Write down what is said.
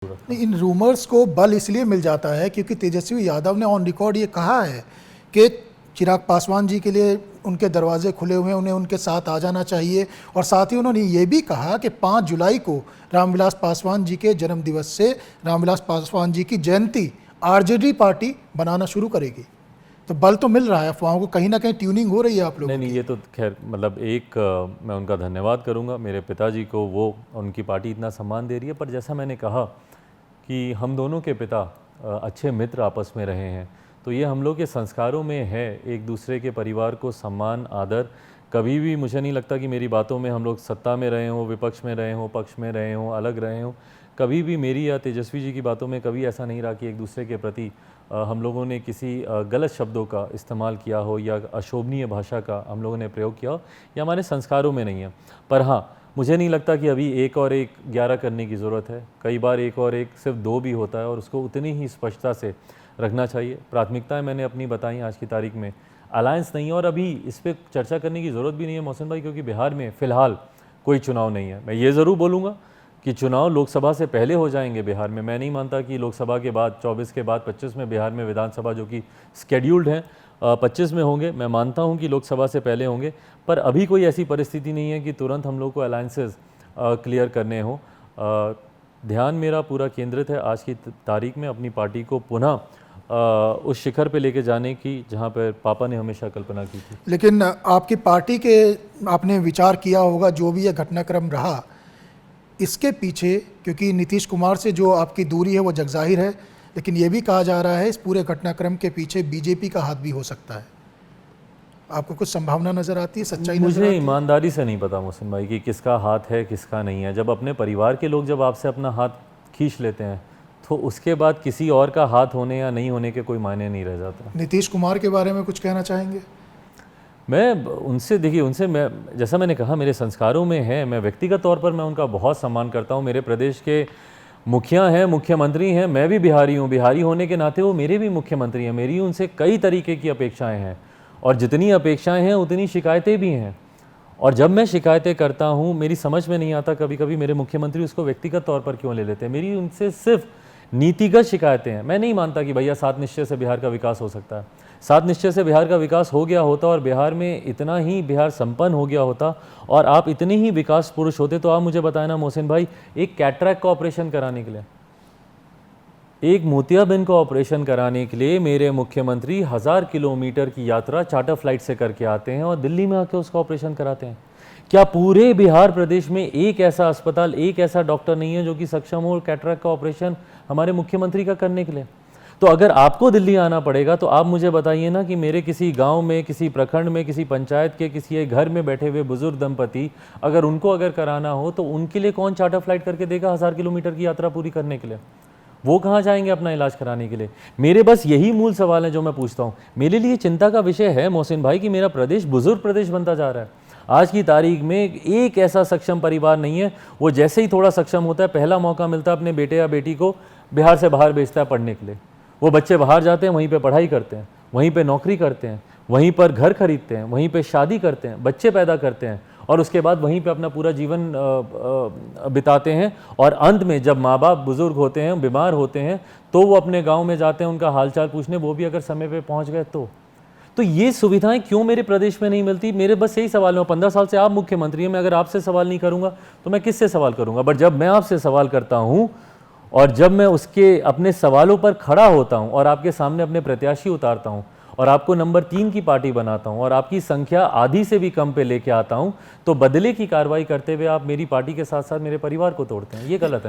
नहीं, इन रूमर्स को बल इसलिए मिल जाता है क्योंकि तेजस्वी यादव ने ऑन रिकॉर्ड ये कहा है कि चिराग पासवान जी के लिए उनके दरवाजे खुले हुए हैं, उन्हें उनके साथ आ जाना चाहिए। और साथ ही उन्होंने ये भी कहा कि 5 जुलाई को रामविलास पासवान जी के जन्मदिवस से रामविलास पासवान जी की जयंती आरजेडी पार्टी बनाना शुरू करेगी। तो बल तो मिल रहा है अफवाहों को, कहीं ना कहीं ट्यूनिंग हो रही है आप लोगों नहीं, ये तो खैर मतलब मैं उनका धन्यवाद करूंगा, मेरे पिताजी को वो उनकी पार्टी इतना सम्मान दे रही है। पर जैसा मैंने कहा कि हम दोनों के पिता अच्छे मित्र आपस में रहे हैं, तो ये हम लोग के संस्कारों में है, एक दूसरे के परिवार को सम्मान आदर। कभी भी मुझे नहीं लगता कि मेरी बातों में हम लोग सत्ता में रहे हों, विपक्ष में रहे हों, पक्ष में रहे हों, अलग रहे हों। कभी भी मेरी या तेजस्वी जी की बातों में कभी ऐसा नहीं रहा कि एक दूसरे के प्रति हम लोगों ने किसी गलत शब्दों का इस्तेमाल किया हो या अशोभनीय भाषा का हम लोगों ने प्रयोग किया हो, या हमारे संस्कारों में नहीं है। पर हाँ, मुझे नहीं लगता कि अभी 1 और 1 11 करने की ज़रूरत है। कई बार 1 और 1 सिर्फ 2 भी होता है, और उसको उतनी ही स्पष्टता से रखना चाहिए। प्राथमिकताएं मैंने अपनी बताई आज की तारीख में। अलायंस नहीं है, और अभी इस पर चर्चा करने की ज़रूरत भी नहीं है मोहसिन भाई, क्योंकि बिहार में फ़िलहाल कोई चुनाव नहीं है। मैं ये ज़रूर बोलूँगा कि चुनाव लोकसभा से पहले हो जाएंगे बिहार में। मैं नहीं मानता कि लोकसभा के बाद 24 के बाद 25 में बिहार में विधानसभा जो कि स्केड्यूल्ड हैं 25 में होंगे। मैं मानता हूं कि लोकसभा से पहले होंगे, पर अभी कोई ऐसी परिस्थिति नहीं है कि तुरंत हम लोग को अलायंसेस क्लियर करने हों। ध्यान मेरा पूरा केंद्रित है आज की तारीख में अपनी पार्टी को पुनः उस शिखर पे लेके जाने की जहां पर पापा ने हमेशा कल्पना की थी। लेकिन आपकी पार्टी के आपने विचार किया होगा जो भी यह घटनाक्रम रहा इसके पीछे, क्योंकि नीतीश कुमार से जो आपकी दूरी है वो जगजाहिर है, लेकिन ये भी कहा जा रहा है इस पूरे घटनाक्रम के पीछे बीजेपी का हाथ भी हो सकता है। आपको कुछ संभावना नजर आती है, सच्चाई नजर आती मुझे है? ईमानदारी से नहीं पता मोहसिन भाई कि किसका हाथ है किसका नहीं है। जब अपने परिवार के लोग जब आपसे अपना हाथ खींच लेते हैं तो उसके बाद किसी और का हाथ होने या नहीं होने के कोई मायने नहीं रह जाता। नीतीश कुमार के बारे में कुछ कहना चाहेंगे? मैं उनसे देखिए, उनसे मैं जैसा मैंने कहा मेरे संस्कारों में है। मैं व्यक्तिगत तौर पर मैं उनका बहुत सम्मान करता हूँ। मेरे प्रदेश के मुखिया हैं, मुख्यमंत्री हैं, मैं भी बिहारी हूँ। बिहारी होने के नाते वो मेरे भी मुख्यमंत्री हैं। मेरी उनसे कई तरीके की अपेक्षाएं हैं, और जितनी अपेक्षाएं हैं उतनी शिकायतें भी हैं। और जब मैं शिकायतें करता हूँ, मेरी समझ में नहीं आता कभी कभी मेरे मुख्यमंत्री उसको व्यक्तिगत तौर पर क्यों ले लेते हैं। मेरी उनसे सिर्फ नीतिगत शिकायतें हैं। मैं नहीं मानता कि भैया 7 निश्चय से बिहार का विकास हो सकता है। 7 निश्चय से बिहार का विकास हो गया होता और बिहार में इतना ही बिहार संपन्न हो गया होता और आप इतने ही विकास पुरुष होते, तो आप मुझे बताए ना मोहसिन भाई, एक कैटरैक्ट का ऑपरेशन कराने के लिए, एक मोतियाबिंद का ऑपरेशन कराने के लिए मेरे मुख्यमंत्री 1000 किलोमीटर की यात्रा चार्टर फ्लाइट से करके आते हैं और दिल्ली में आके उसका ऑपरेशन कराते हैं। क्या पूरे बिहार प्रदेश में एक ऐसा अस्पताल, एक ऐसा डॉक्टर नहीं है जो कि सक्षम हो कैटरैक्ट का ऑपरेशन हमारे मुख्यमंत्री का करने के लिए? तो अगर आपको दिल्ली आना पड़ेगा तो आप मुझे बताइए ना कि मेरे किसी गांव में, किसी प्रखंड में, किसी पंचायत के किसी एक घर में बैठे हुए बुजुर्ग दंपति अगर उनको कराना हो तो उनके लिए कौन चार्टर फ्लाइट करके देगा 1000 किलोमीटर की यात्रा पूरी करने के लिए? वो कहाँ जाएंगे अपना इलाज कराने के लिए? मेरे बस यही मूल सवाल है जो मैं पूछता हूँ। मेरे लिए चिंता का विषय है मोहसिन भाई कि मेरा प्रदेश बुजुर्ग प्रदेश बनता जा रहा है। आज की तारीख में एक ऐसा सक्षम परिवार नहीं है, वो जैसे ही थोड़ा सक्षम होता है, पहला मौका मिलता है अपने बेटे या बेटी को बिहार से बाहर भेजता है पढ़ने के लिए। वो बच्चे बाहर जाते हैं, वहीं पे पढ़ाई करते हैं, वहीं पे नौकरी करते हैं, वहीं पर घर खरीदते हैं, वहीं पे शादी करते हैं, बच्चे पैदा करते हैं, और उसके बाद वहीं पे अपना पूरा जीवन बिताते हैं। और अंत में जब माँ बाप बुजुर्ग होते हैं, बीमार होते हैं, तो वो अपने गाँव में जाते हैं उनका हालचाल पूछने, वो भी अगर समय पर पहुँच गए तो ये सुविधाएं क्यों मेरे प्रदेश में नहीं मिलती? मेरे बस यही सवाल है। 15 साल से आप मुख्यमंत्री हैं, मैं अगर आपसे सवाल नहीं करूंगा तो मैं किससे सवाल करूंगा? बट जब मैं आपसे सवाल करता हूं और जब मैं उसके अपने सवालों पर खड़ा होता हूं और आपके सामने अपने प्रत्याशी उतारता हूं और आपको नंबर 3 की पार्टी बनाता हूं और आपकी संख्या आधी से भी कम पे लेके आता हूं, तो बदले की कार्रवाई करते हुए आप मेरी पार्टी के साथ साथ मेरे परिवार को तोड़ते हैं। ये गलत है।